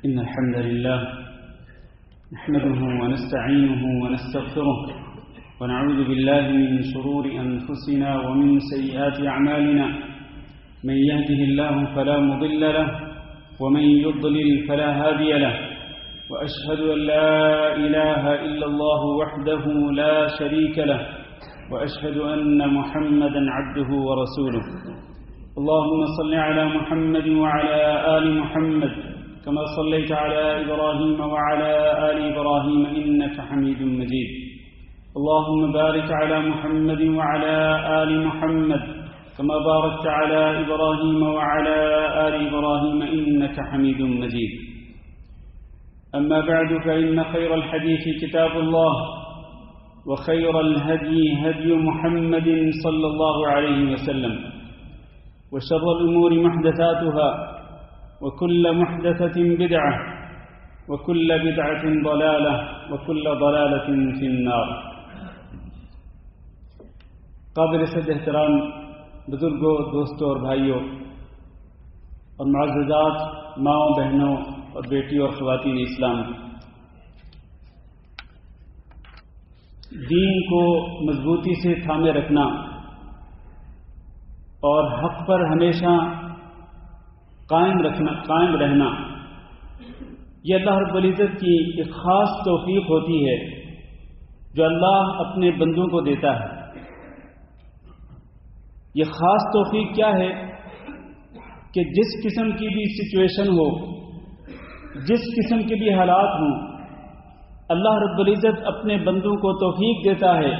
إن الحمد لله نحمده ونستعينه ونستغفره ونعوذ بالله من شرور أنفسنا ومن سيئات أعمالنا من يهده الله فلا مضل له ومن يضلل فلا هادي له وأشهد أن لا إله إلا الله وحده لا شريك له وأشهد أن محمدا عبده ورسوله اللهم صل على محمد وعلى آل محمد كما صليت على إبراهيم وعلى آل إبراهيم إنك حميد مجيد اللهم بارك على محمد وعلى آل محمد كما باركت على إبراهيم وعلى آل إبراهيم إنك حميد مجيد أما بعد فإن خير الحديث كتاب الله وخير الهدي هدي محمد صلى الله عليه وسلم وشر الأمور محدثاتها وكل محدثة بدعة وكل بدعة ضلالة وكل ضلالة في النار. قابل صد احترام بزرگوں، دوستوں اور بھائیوں اور معززات ماؤں، بہنوں اور بیٹیوں اور خواتین اسلام، دین کو مضبوطی سے تھامے رکھنا اور حق پر ہمیشہ قائم رہنا یہ اللہ رب العزت کی ایک خاص توفیق ہوتی ہے جو اللہ اپنے بندوں کو دیتا ہے. یہ خاص توفیق کیا ہے کہ جس قسم کی بھی سچویشن ہو، جس قسم کے بھی حالات ہوں، اللہ رب العزت اپنے بندوں کو توفیق دیتا ہے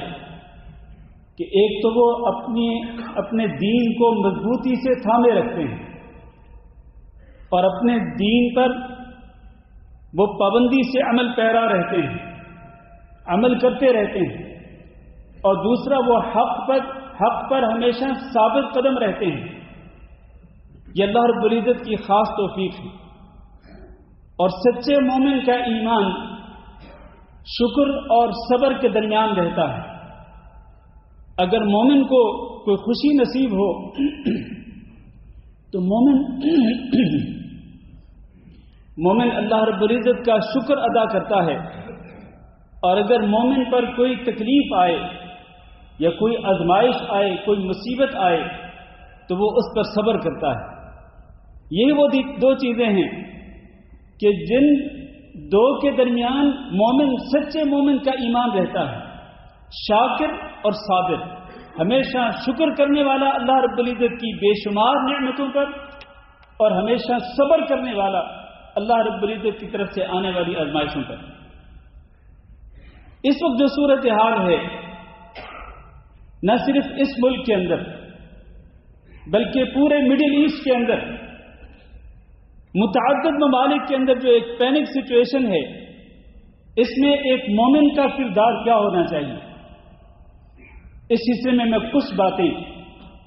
کہ ایک تو وہ اپنے دین کو مضبوطی سے تھامے رکھتے ہیں اور اپنے دین پر وہ پابندی سے عمل پیرا رہتے ہیں، عمل کرتے رہتے ہیں، اور دوسرا وہ حق پر ہمیشہ ثابت قدم رہتے ہیں. یہ اللہ رب العزت کی خاص توفیق ہے. اور سچے مومن کا ایمان شکر اور صبر کے درمیان رہتا ہے. اگر مومن کو کوئی خوشی نصیب ہو تو مومن اللہ رب العزت کا شکر ادا کرتا ہے، اور اگر مومن پر کوئی تکلیف آئے یا کوئی آزمائش آئے، کوئی مصیبت آئے تو وہ اس پر صبر کرتا ہے. یہی وہ دو چیزیں ہیں کہ جن دو کے درمیان مومن، سچے مومن کا ایمان رہتا ہے. شاکر اور صابر، ہمیشہ شکر کرنے والا اللہ رب العزت کی بے شمار نعمتوں پر، اور ہمیشہ صبر کرنے والا اللہ رب العزت کی طرف سے آنے والی آزمائشوں پر. اس وقت جو صورتحال ہے نہ صرف اس ملک کے اندر بلکہ پورے مڈل ایسٹ کے اندر، متعدد ممالک کے اندر جو ایک پینک سچویشن ہے، اس میں ایک مومن کا کردار کیا ہونا چاہیے، اس حصے میں کچھ باتیں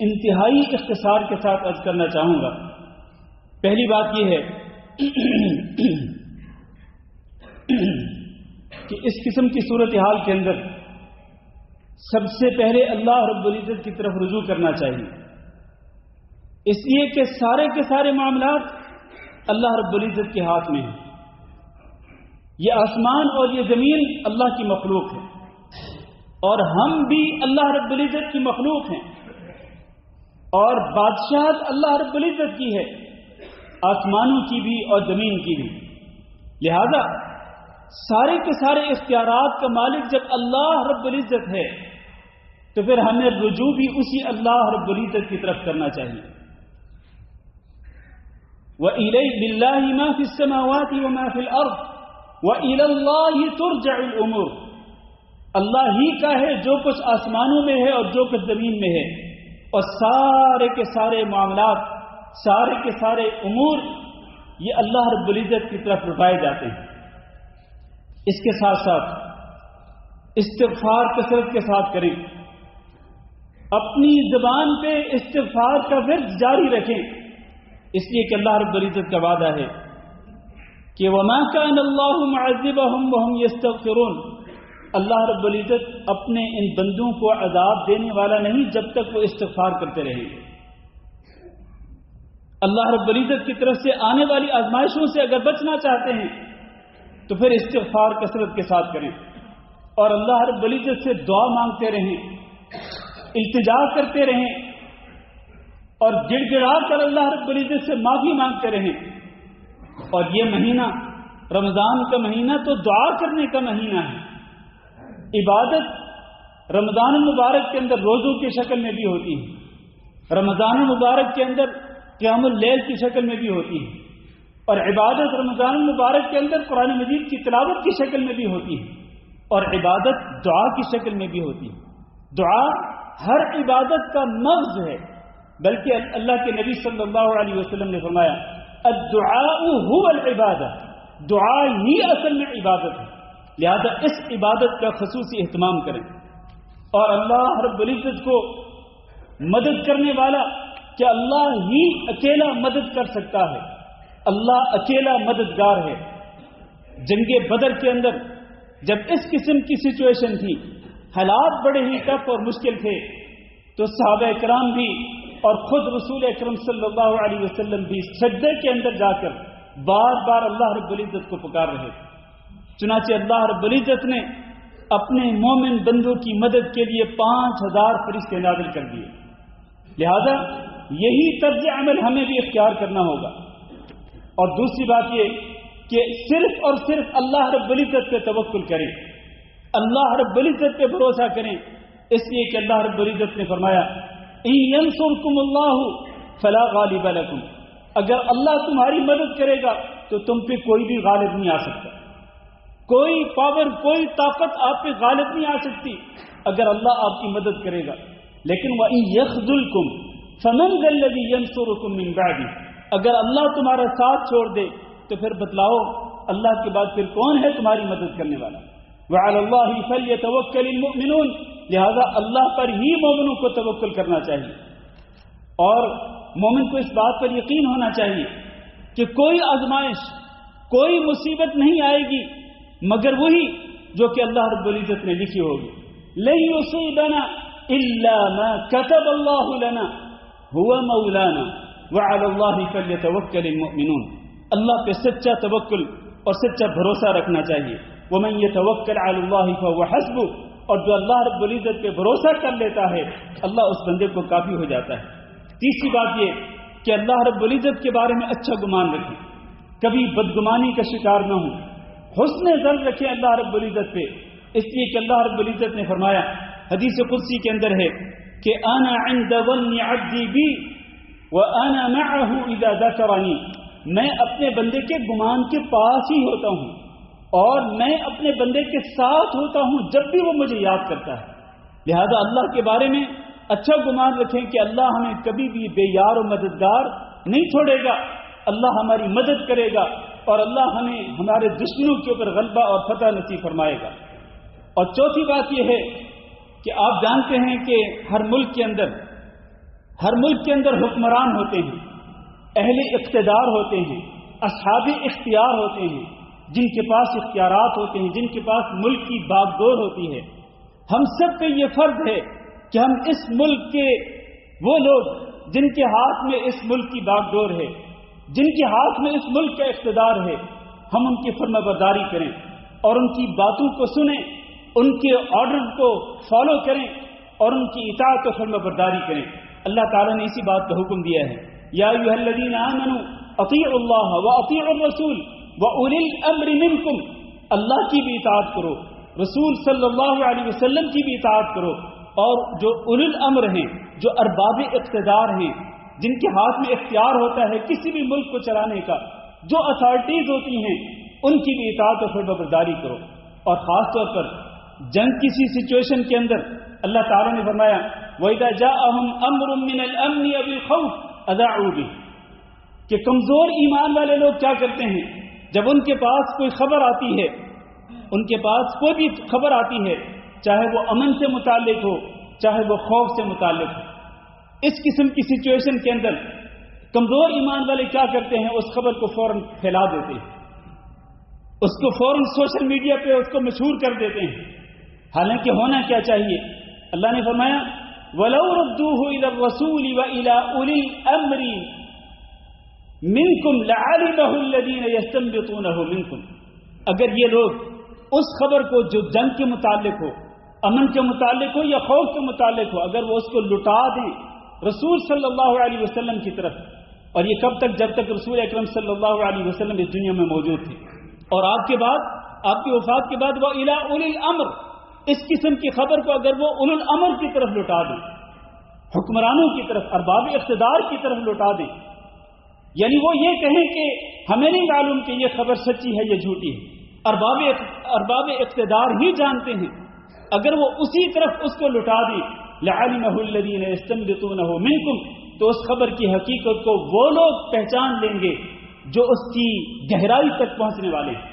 انتہائی اختصار کے ساتھ عرض کرنا چاہوں گا. پہلی بات یہ ہے کہ اس قسم کی صورتحال کے اندر سب سے پہلے اللہ رب العزت کی طرف رجوع کرنا چاہیے، اس لیے کہ سارے کے سارے معاملات اللہ رب العزت کے ہاتھ میں ہیں. یہ آسمان اور یہ زمین اللہ کی مخلوق ہے، اور ہم بھی اللہ رب العزت کی مخلوق ہیں، اور بادشاہت اللہ رب العزت کی ہے، آسمانوں کی بھی اور زمین کی بھی. لہذا سارے کے سارے اختیارات کا مالک جب اللہ رب العزت ہے تو پھر ہمیں رجوع بھی اسی اللہ رب العزت کی طرف کرنا چاہیے. وَإِلَيْهِ لِلَّهِ مَا فِي السَّمَاوَاتِ وَمَا فِي الْأَرْضِ وَإِلَى اللَّهِ تُرْجَعُ الْأُمُورُ. اللہ ہی کا ہے جو کچھ آسمانوں میں ہے اور جو کچھ زمین میں ہے، اور سارے کے سارے معاملات، سارے کے سارے امور یہ اللہ رب العزت کی طرف لوٹائے جاتے ہیں. اس کے ساتھ ساتھ استغفار کثرت کے ساتھ کریں، اپنی زبان پہ استغفار کا ورد جاری رکھیں، اس لیے کہ اللہ رب العزت کا وعدہ ہے کہ وَمَا كَانَ اللَّهُ مُعَذِّبَهُمْ وَهُمْ يَسْتَغْفِرُونَ. اللہ رب العزت اپنے ان بندوں کو عذاب دینے والا نہیں جب تک وہ استغفار کرتے رہیں گے. اللہ رب العزت کی طرف سے آنے والی آزمائشوں سے اگر بچنا چاہتے ہیں تو پھر استغفار کثرت کے ساتھ کریں اور اللہ رب العزت سے دعا مانگتے رہیں، التجا کرتے رہیں اور گڑ گڑا کر اللہ رب العزت سے معافی مانگتے رہیں۔ اور یہ مہینہ رمضان کا مہینہ تو دعا کرنے کا مہینہ ہے۔ عبادت رمضان المبارک کے اندر روزوں کی شکل میں بھی ہوتی ہے، رمضان المبارک کے اندر قیام اللیل کی شکل میں بھی ہوتی ہے، اور عبادت رمضان المبارک کے اندر قرآن مجید کی تلاوت کی شکل میں بھی ہوتی ہے، اور عبادت دعا کی شکل میں بھی ہوتی ہے۔ دعا ہر عبادت کا مغز ہے، بلکہ اللہ کے نبی صلی اللہ علیہ وسلم نے فرمایا الدعاء هو العبادہ، دعا ہی اصل میں عبادت ہے، لہذا اس عبادت کا خصوصی اہتمام کریں۔ اور اللہ رب العزت کو مدد کرنے والا کہ اللہ ہی اکیلا مدد کر سکتا ہے، اللہ اکیلا مددگار ہے۔ جنگ بدر کے اندر جب اس قسم کی سچویشن تھی، حالات بڑے ہی ٹف اور مشکل تھے، تو صحابہ کرام بھی اور خود رسول اکرم صلی اللہ علیہ وسلم بھی سجدے کے اندر جا کر بار بار اللہ رب العزت کو پکار رہے تھے۔ چنانچہ اللہ رب العزت نے اپنے مومن بندوں کی مدد کے لیے 5000 فرشتے نازل کر دیے۔ لہذا یہی طرز عمل ہمیں بھی اختیار کرنا ہوگا۔ اور دوسری بات یہ کہ صرف اور صرف اللہ رب العزت پہ توکل کریں، اللہ رب العزت پہ بھروسہ کریں، اس لیے کہ اللہ رب العزت نے فرمایا ان ینصرکم اللہ فلا غالب لکم، اگر اللہ تمہاری مدد کرے گا تو تم پہ کوئی بھی غالب نہیں آ سکتا، کوئی پاور کوئی طاقت آپ پہ غالب نہیں آ سکتی اگر اللہ آپ کی مدد کرے گا۔ لیکن وَإِن يَخْذُلْكُمْ فَمَنْ ذَا الَّذِي يَنصُرُكُم مِّن بَعْدِهِ، اگر اللہ تمہارا ساتھ چھوڑ دے تو پھر بتلاؤ اللہ کے بعد پھر کون ہے تمہاری مدد کرنے والا۔ وَعَلَى اللَّهِ فَلْيَتَوَكَّلِ الْمُؤْمِنُونَ، لہذا اللہ پر ہی مومنوں کو توکل کرنا چاہیے، اور مومن کو اس بات پر یقین ہونا چاہیے کہ کوئی آزمائش کوئی مصیبت نہیں آئے گی مگر وہی جو کہ اللہ رب العزت نے لکھی ہوگی۔ لن يصيبنا الا ما كتب الله لنا هو مولانا وعلى الله فليتوكل المؤمنون، اللہ پہ سچا توکل اور سچا بھروسہ رکھنا چاہیے۔ ومن يتوكل على الله فهو حسبه، اور جو اللہ رب العزت پہ بھروسہ کر لیتا ہے اللہ اس بندے کو کافی ہو جاتا ہے۔ تیسری بات یہ کہ اللہ رب العزت کے بارے میں اچھا گمان رکھیں، کبھی بدگمانی کا شکار نہ ہوں، حسن ظن رکھیں اللہ رب العزت پہ، اس لیے کہ اللہ رب العزت نے فرمایا حدیث قدسی کے اندر ہے کہ انا عند ظن عبدی بی وانا معه اذا ذکرنی، میں اپنے بندے کے گمان کے پاس ہی ہوتا ہوں اور میں اپنے بندے کے ساتھ ہوتا ہوں جب بھی وہ مجھے یاد کرتا ہے۔ لہذا اللہ کے بارے میں اچھا گمان رکھیں کہ اللہ ہمیں کبھی بھی بے یار و مددگار نہیں چھوڑے گا، اللہ ہماری مدد کرے گا اور اللہ ہمیں ہمارے دشمنوں کے اوپر غلبہ اور فتح نصیب فرمائے گا۔ اور چوتھی بات یہ ہے کہ آپ جانتے ہیں کہ ہر ملک کے اندر حکمران ہوتے ہیں، اہل اقتدار ہوتے ہیں، اصحاب اختیار ہوتے ہیں، جن کے پاس اختیارات ہوتے ہیں، جن کے پاس ملک کی باغ دور ہوتی ہے۔ ہم سب پہ یہ فرض ہے کہ ہم اس ملک کے وہ لوگ جن کے ہاتھ میں اس ملک کی باغ دور ہے، جن کے ہاتھ میں اس ملک کا اقتدار ہے، ہم ان کی فرما برداری کریں اور ان کی باتوں کو سنیں، ان کے آرڈر کو فالو کریں اور ان کی اطاعت و فرما برداری کریں۔ اللہ تعالیٰ نے اسی بات کا حکم دیا ہے، یا ایھا الذین آمنوا اطیعوا اللہ واطیعوا الرسول وَأُولِي الْأَمْرِ مِنْكُمْ، اللہ کی بھی اطاعت کرو، رسول صلی اللہ علیہ وسلم کی بھی اطاعت کرو، اور جو اولی الامر ہیں، جو ارباب اقتدار ہیں، جن کے ہاتھ میں اختیار ہوتا ہے کسی بھی ملک کو چلانے کا، جو اتھارٹیز ہوتی ہیں ان کی بھی اطاعت و فرمانبرداری کرو۔ اور خاص طور پر جنگ کسی سچویشن کے اندر اللہ تعالیٰ نے فرمایا وَإِذَا جَاءَهُمْ أَمْرٌ مِّنَ الْأَمْنِ أَوِ الْخَوْفِ أَذَاعُوا بِهِ، کہ کمزور ایمان والے لوگ کیا کرتے ہیں، جب ان کے پاس کوئی خبر آتی ہے، ان کے پاس کوئی بھی خبر آتی ہے، چاہے وہ امن سے متعلق ہو چاہے وہ خوف سے متعلق ہو، اس قسم کی سچویشن کے اندر کمزور ایمان والے کیا کرتے ہیں، اس خبر کو فوراً پھیلا دیتے ہیں، اس کو فوراً سوشل میڈیا پہ اس کو مشہور کر دیتے ہیں۔ حالانکہ ہونا کیا چاہیے، اللہ نے فرمایا وَلَوْ رُدُّوهُ إِلَى الرَّسُولِ وَإِلَى أُولِي الْأَمْرِ منکم لعلمہ الذین یستنبطونہ منکم، اگر یہ لوگ اس خبر کو جو جنگ کے متعلق ہو، امن کے متعلق ہو یا خوف کے متعلق ہو، اگر وہ اس کو لٹا دیں رسول صلی اللہ علیہ وسلم کی طرف، اور یہ کب تک؟ جب تک رسول اکرم صلی اللہ علیہ وسلم اس دنیا میں موجود تھے، اور آپ کے بعد، آپ کی وفات کے بعد وہ الی اولی الامر، اس قسم کی خبر کو اگر وہ اولو الامر کی طرف لٹا دیں، حکمرانوں کی طرف، ارباب اقتدار کی طرف لٹا دیں، یعنی وہ یہ کہیں کہ ہمیں نہیں معلوم کہ یہ خبر سچی ہے یا جھوٹی ہے، ارباب اقتدار ہی جانتے ہیں، اگر وہ اسی طرف اس کو لٹا دیں لعلمہ الذین یستنبطونہ منکم، تو اس خبر کی حقیقت کو وہ لوگ پہچان لیں گے جو اس کی گہرائی تک پہنچنے والے ہیں۔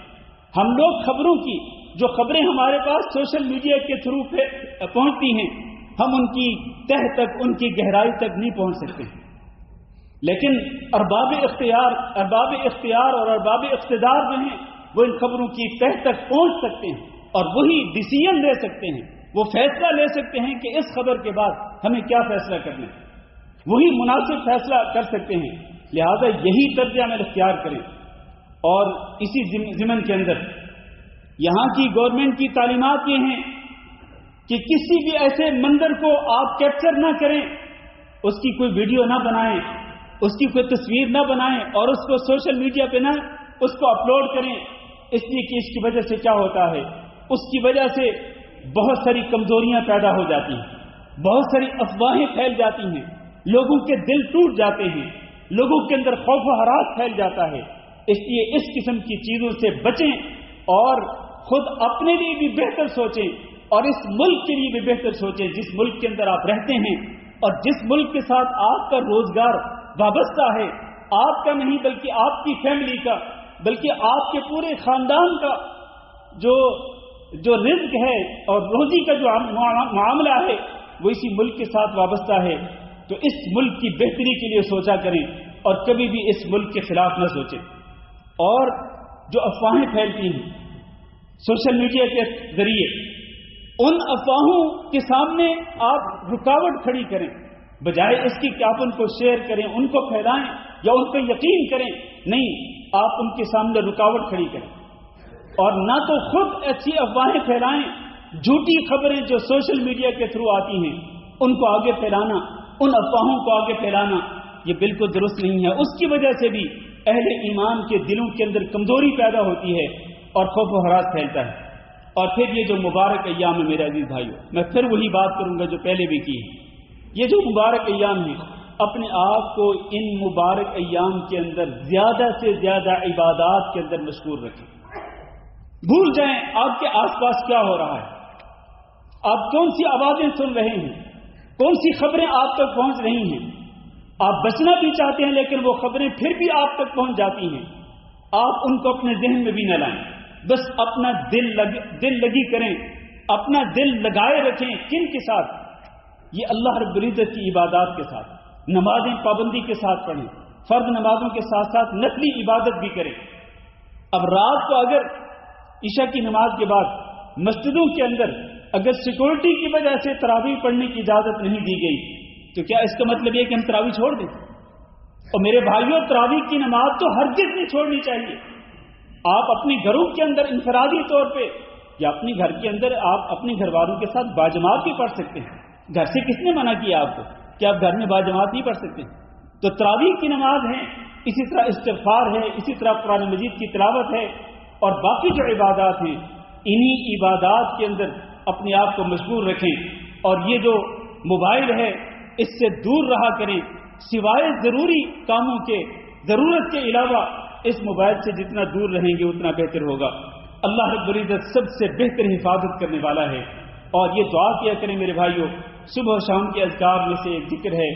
ہم لوگ خبروں کی، جو خبریں ہمارے پاس سوشل میڈیا کے تھرو پہنچتی ہیں، ہم ان کی تہ تک، ان کی گہرائی تک نہیں پہنچ سکتے، لیکن ارباب اختیار اور ارباب اقتدار جو ہیں وہ ان خبروں کی تہ تک پہنچ سکتے ہیں، اور وہی ڈیسیژن لے سکتے ہیں، وہ فیصلہ لے سکتے ہیں کہ اس خبر کے بعد ہمیں کیا فیصلہ کرنا ہے، وہی مناسب فیصلہ کر سکتے ہیں۔ لہذا یہی طرز عمل اختیار کریں، اور اسی ضمن کے اندر یہاں کی گورنمنٹ کی تعلیمات یہ ہیں کہ کسی بھی ایسے منظر کو آپ کیپچر نہ کریں، اس کی کوئی ویڈیو نہ بنائیں، اس کی کوئی تصویر نہ بنائیں اور اس کو سوشل میڈیا پہ نہ اس کو اپلوڈ کریں، اس لیے کہ اس کی وجہ سے کیا ہوتا ہے، اس کی وجہ سے بہت ساری کمزوریاں پیدا ہو جاتی ہیں، بہت ساری افواہیں پھیل جاتی ہیں، لوگوں کے دل ٹوٹ جاتے ہیں، لوگوں کے اندر خوف و ہراس پھیل جاتا ہے۔ اس لیے اس قسم کی چیزوں سے بچیں اور خود اپنے لیے بھی بہتر سوچیں اور اس ملک کے لیے بھی بہتر سوچیں جس ملک کے اندر آپ رہتے ہیں، اور جس ملک کے ساتھ آپ کا روزگار وابستہ ہے، آپ کا نہیں بلکہ آپ کی فیملی کا، بلکہ آپ کے پورے خاندان کا جو رزق ہے اور روزی کا جو معاملہ ہے وہ اسی ملک کے ساتھ وابستہ ہے۔ تو اس ملک کی بہتری کے لیے سوچا کریں اور کبھی بھی اس ملک کے خلاف نہ سوچیں۔ اور جو افواہیں پھیلتی ہیں سوشل میڈیا کے ذریعے، ان افواہوں کے سامنے آپ رکاوٹ کھڑی کریں، بجائے اس کی کہ آپ ان کو شیئر کریں، ان کو پھیلائیں یا ان پہ یقین کریں، نہیں، آپ ان کے سامنے رکاوٹ کھڑی کریں، اور نہ تو خود ایسی افواہیں پھیلائیں، جھوٹی خبریں جو سوشل میڈیا کے تھرو آتی ہیں ان کو آگے پھیلانا، ان افواہوں کو آگے پھیلانا، یہ بالکل درست نہیں ہے۔ اس کی وجہ سے بھی اہل ایمان کے دلوں کے اندر کمزوری پیدا ہوتی ہے اور خوف و ہراس پھیلتا ہے۔ اور پھر یہ جو مبارک ایام ہے میرے عزیز بھائیو، میں پھر وہی بات کروں گا جو پہلے بھی کی ہے، یہ جو مبارک ایام ہیں، اپنے آپ کو ان مبارک ایام کے اندر زیادہ سے زیادہ عبادات کے اندر مشغول رکھیں۔ بھول جائیں آپ کے آس پاس کیا ہو رہا ہے، آپ کون سی آوازیں سن رہے ہیں، کون سی خبریں آپ تک پہنچ رہی ہیں۔ آپ بچنا بھی چاہتے ہیں لیکن وہ خبریں پھر بھی آپ تک پہنچ جاتی ہیں، آپ ان کو اپنے ذہن میں بھی نہ لائیں، بس اپنا دل لگی کریں، اپنا دل لگائے رکھیں۔ کن کے ساتھ؟ یہ اللہ رب العزت کی عبادات کے ساتھ، نمازیں پابندی کے ساتھ پڑھیں، فرض نمازوں کے ساتھ ساتھ نفلی عبادت بھی کریں۔ اب رات کو اگر عشاء کی نماز کے بعد مسجدوں کے اندر اگر سیکورٹی کی وجہ سے تراویح پڑھنے کی اجازت نہیں دی گئی تو کیا اس کا مطلب یہ کہ ہم تراویح چھوڑ دیں؟ اور میرے بھائیوں، تراویح کی نماز تو ہرگز نہیں چھوڑنی چاہیے۔ آپ اپنے گھروں کے اندر انفرادی طور پہ یا اپنے گھر کے اندر آپ اپنے گھر والوں کے ساتھ باجماعت بھی پڑھ سکتے ہیں۔ گھر سے کس نے منع کیا آپ کو کہ آپ گھر میں باجماعت نہیں پڑھ سکتے؟ تو تراویح کی نماز ہے، اسی طرح استغفار ہے، اسی طرح قرآن مجید کی تلاوت ہے، اور باقی جو عبادات ہیں، انہی عبادات کے اندر اپنے آپ کو مشغول رکھیں۔ اور یہ جو موبائل ہے اس سے دور رہا کریں، سوائے ضروری کاموں کے، ضرورت کے علاوہ اس موبائل سے جتنا دور رہیں گے اتنا بہتر ہوگا۔ اللہ رب العزت سب سے بہتر حفاظت کرنے والا ہے۔ اور یہ دعا کیا کریں میرے بھائیوں، صبح و شام کے اذکار میں سے ایک ذکر ہے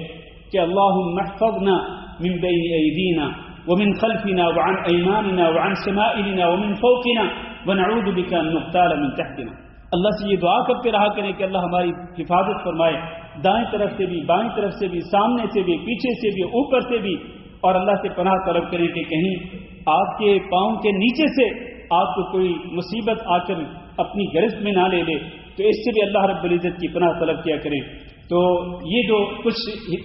کہ اللہم احفظنا من بین ایدینا ومن خلفنا وعن ایماننا وعن شمائلنا ومن فوقنا ونعوذ بک ان نغتال من تحتنا۔ اللہ سے یہ دعا کرتے رہا کریں کہ اللہ ہماری حفاظت فرمائے، دائیں طرف سے بھی، بائیں طرف سے بھی، سامنے سے بھی، پیچھے سے بھی، اوپر سے بھی، اور اللہ سے پناہ طلب کریں کہ کہیں آپ کے پاؤں کے نیچے سے آپ کو کوئی مصیبت آ کر اپنی گرفت میں نہ لے لے، تو اس سے بھی اللہ رب العزت کی پناہ طلب کیا کریں۔ تو یہ جو کچھ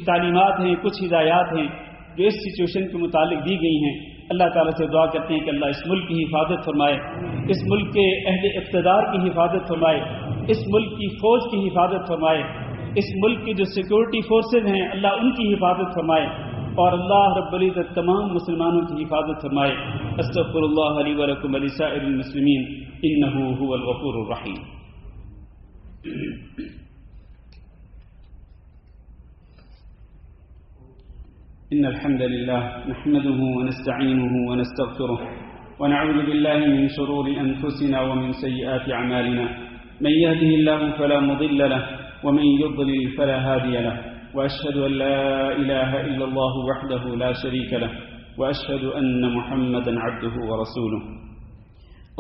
تعلیمات ہیں، کچھ ہدایات ہیں، جو اس سچویشن کے متعلق دی گئی ہیں، اللہ تعالیٰ سے دعا کرتے ہیں کہ اللہ اس ملک کی حفاظت فرمائے، اس ملک کے اہل اقتدار کی حفاظت فرمائے، اس ملک کی فوج کی حفاظت فرمائے، اس ملک کی جو سیکورٹی فورسز ہیں اللہ ان کی حفاظت فرمائے، اور اللہ رب العزت تمام مسلمانوں کی حفاظت فرمائے۔ استغفر اللہ لی ولکم ولسائر المسلمین انہ هو الغفور الرحیم۔ إن الحمد لله نحمده ونستعينه ونستغفره ونعوذ بالله من شرور أنفسنا ومن سيئات أعمالنا، من يهده الله فلا مضل له ومن يضلل فلا هادي له، وأشهد أن لا إله إلا الله وحده لا شريك له، وأشهد أن محمدا عبده ورسوله۔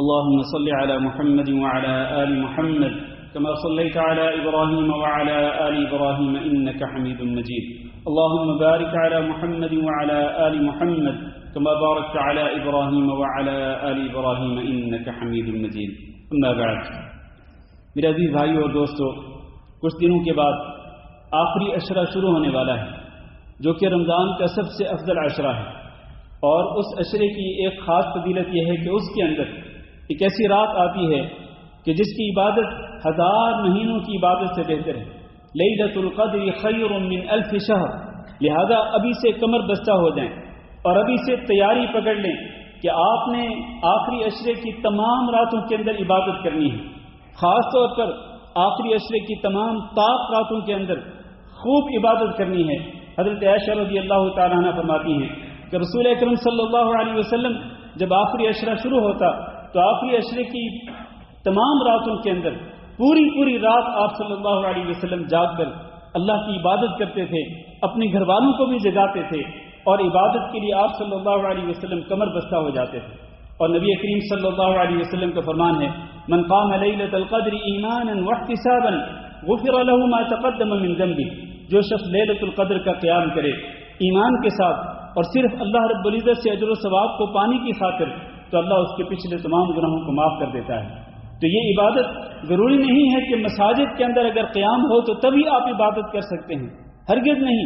اللهم صل على محمد وعلى آل محمد كما صليت على إبراهيم وعلى آل إبراهيم إنك حميد مجيد، اللهم بارك على محمد وعلى آل محمد كما باركت على إبراهيم وعلى آل إبراهيم إنك حميد مجيد۔ أما بعد، میرے عزیز بھائیو اور دوستو، کچھ دنوں کے بعد آخری عشرہ شروع ہونے والا ہے، جو کہ رمضان کا سب سے افضل عشرہ ہے، اور اس عشرے کی ایک خاص فضیلت یہ ہے کہ اس کے اندر ایک ایسی رات آتی ہے کہ جس کی عبادت 1000 مہینوں کی عبادت سے بہتر ہے۔ لیلۃ القدر خیر من 1000 شہر، لہذا ابھی سے کمر بستہ ہو جائیں اور ابھی سے تیاری پکڑ لیں کہ آپ نے آخری عشرے کی تمام راتوں کے اندر عبادت کرنی ہے، خاص طور پر آخری عشرے کی تمام طاق راتوں کے اندر خوب عبادت کرنی ہے۔ حضرت عائشہ رضی اللہ تعالیٰ عنہ فرماتی ہیں کہ رسول اکرم صلی اللہ علیہ وسلم جب آخری عشرہ شروع ہوتا تو آخری عشرے کی تمام راتوں کے اندر پوری رات آپ صلی اللہ علیہ وسلم جاگ کر اللہ کی عبادت کرتے تھے، اپنے گھر والوں کو بھی جگاتے تھے، اور عبادت کے لیے آپ صلی اللہ علیہ وسلم کمر بستہ ہو جاتے تھے۔ اور نبی کریم صلی اللہ علیہ وسلم کا فرمان ہے، من قام لیلۃ القدر ایمانا واحتسابا غفر له ما تقدم من ذنبه، جو شخص لیلۃ القدر کا قیام کرے ایمان کے ساتھ اور صرف اللہ رب العزت سے اجر و ثواب کو پانے کی خاطر، تو اللہ اس کے پچھلے تمام گناہوں کو معاف کر دیتا ہے۔ تو یہ عبادت ضروری نہیں ہے کہ مساجد کے اندر اگر قیام ہو تو تبھی آپ عبادت کر سکتے ہیں، ہرگز نہیں،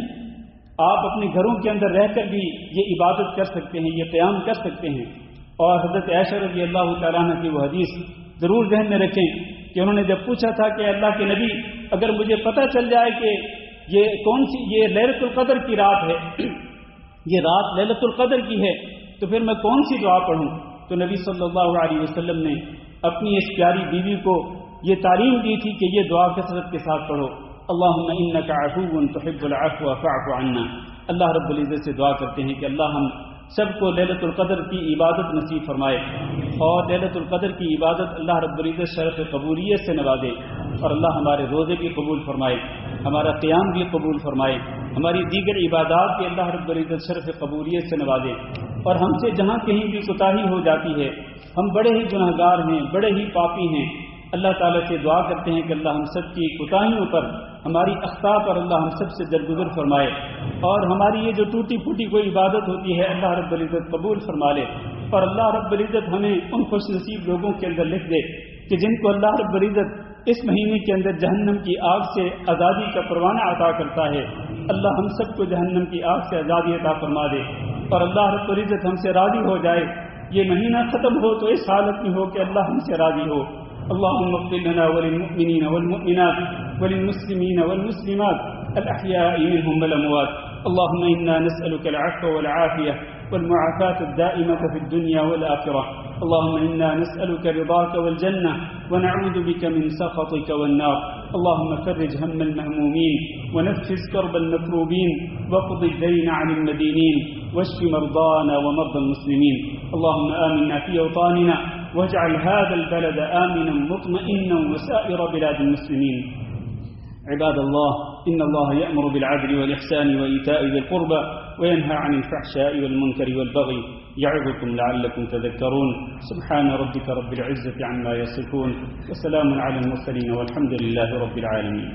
آپ اپنے گھروں کے اندر رہ کر بھی یہ عبادت کر سکتے ہیں، یہ قیام کر سکتے ہیں۔ اور حضرت عائشہ رضی اللہ تعالیٰ عنہ کی وہ حدیث ضرور ذہن میں رکھیں کہ انہوں نے جب پوچھا تھا کہ اللہ کے نبی، اگر مجھے پتہ چل جائے کہ یہ کون سی یہ لیلۃ القدر کی رات ہے، یہ رات لیلۃ القدر کی ہے، تو پھر میں کون سی دعا پڑھوں؟ تو نبی صلی اللہ علیہ وسلم نے اپنی اس پیاری بیوی کو یہ تعلیم دی تھی کہ یہ دعا کثرت کے ساتھ پڑھو، اللہم انک عفو تحب العفو فاعف عنا۔ اللہ رب العزت سے دعا کرتے ہیں کہ اللہ ہم سب کو لیلۃ القدر کی عبادت نصیب فرمائے، اور لیلۃ القدر کی عبادت اللہ رب العزت شرف قبولیت سے نوازے، اور اللہ ہمارے روزے بھی قبول فرمائے، ہمارا قیام بھی قبول فرمائے، ہماری دیگر عبادات بھی اللہ رب العزت شرف قبولیت سے نوازے، اور ہم سے جہاں کہیں بھی کوتاہی ہو جاتی ہے، ہم بڑے ہی گناہگار ہیں، بڑے ہی پاپی ہیں، اللہ تعالیٰ سے دعا کرتے ہیں کہ اللہ ہم سب کی کوتاہیوں پر، ہماری اخطاء پر اللہ ہم سب سے درگزر فرمائے، اور ہماری یہ جو ٹوٹی پھوٹی کوئی عبادت ہوتی ہے اللہ رب العزت قبول فرما لے، اور اللہ رب العزت ہمیں ان خوش نصیب لوگوں کے اندر لکھ دے کہ جن کو اللہ رب العزت اس مہینے کے اندر جہنم کی آگ سے آزادی کا پروانہ عطا کرتا ہے۔ اللہ ہم سب کو جہنم کی آگ سے آزادی عطا فرما دے، اور اللہ رب العزت ہم سے راضی ہو جائے، یہ مہینہ ختم ہو تو اس حالت میں ہو کہ اللہ ہم سے راضی ہو۔ اللهم اغفر لنا وللمؤمنين والمؤمنات وللمسلمين والمسلمات الأحياء منهم والأموات، اللهم إنا نسألك العفو والعافية والمعافاة الدائمة في الدنيا والآخرة، اللهم إنا نسألك رضاك والجنة ونعوذ بك من سخطك والنار، اللهم فرج هم المهمومين ونفس كرب المكروبين واقض الدين عن المدينين واشف مرضانا ومرضى المسلمين، اللهم آمنا في أوطاننا واجعل هذا البلد آمنا مطمئنا وسائر بلاد المسلمين۔ عباد الله، إن الله يأمر بالعدل والإحسان وإيتاء ذي القربى وينهى عن الفحشاء والمنكر والبغي يعظكم لعلكم تذكرون، سبحان ربك رب العزة عما يصفون وسلام على المرسلين والحمد لله رب العالمين۔